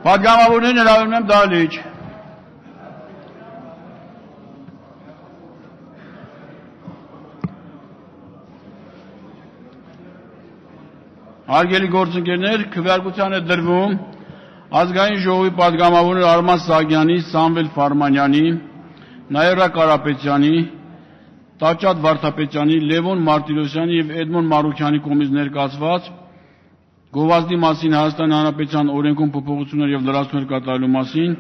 Պատգամավորներին հրավիրում եմ դահլիճ։ Հարգելի գործընկերներ, քվեարկության է դրվում Ազգային ժողովի պատգամավորներ Արման Սահակյանի, Սամվել Ֆարմանյանի, Նաիրա Կարապետյանի, Տաճատ Վարդապետյանի, Լևոն Մարտիրոսյանի և Էդմոն Մարուքյանի կողմից ներկայացված գովազդի մասին Հայաստանի Հանրապետության օրենքում փոփոխություններ և լրացումներ կատարելու մասին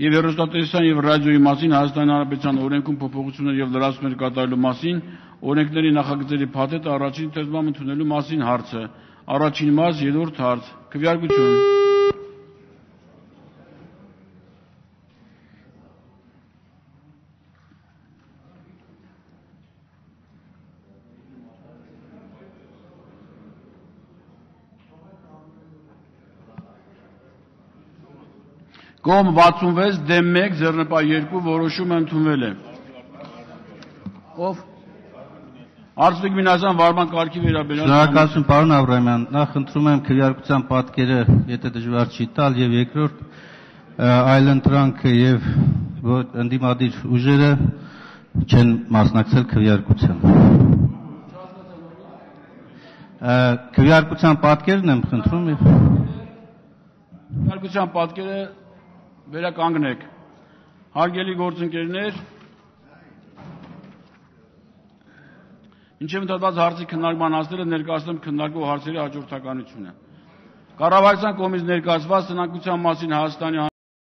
և հեռուստատեսության և ռադիոյի մասին Հայաստանի Հանրապետության օրենքում փոփոխություններ և լրացումներ կատարելու մասին օրենքների նախագծերի փաթեթը առաջին թեզմամբ ընդունելու մասին հարցը։ Առաջին մաս, երրորդ հարց։ Քվեարկություն։ Կողմ 66, դեմ 1, ձեռնպա 2, որոշումը ընդունվել է։ Ով։ Արծվիկ Մինասյան վարման կարգի վերաբերյալ։ Շնորհակալություն, պարոն Աբրահամյան, նախ խնդրում եմ քվեարկության պատկերը, եթե դժվար չի տալ, եւ երկրորդ այլընտրանքը եւ ընդդիմադիր ուժերը չեն մասնակցել քվեարկությանը։ Քվեարկության պատկերն եմ խնդրում եւ քվեարկության պատկերը վերականգնեք։ Հարգելի գործընկերներ, Ինչև ընդհատված հարցի քննարկման հասնելը ներկայացնում քննարկվող հարցերի հաջորդականությունը։ Կառավարության կողմից ներկայացված սնանկության մասին Հայաստանի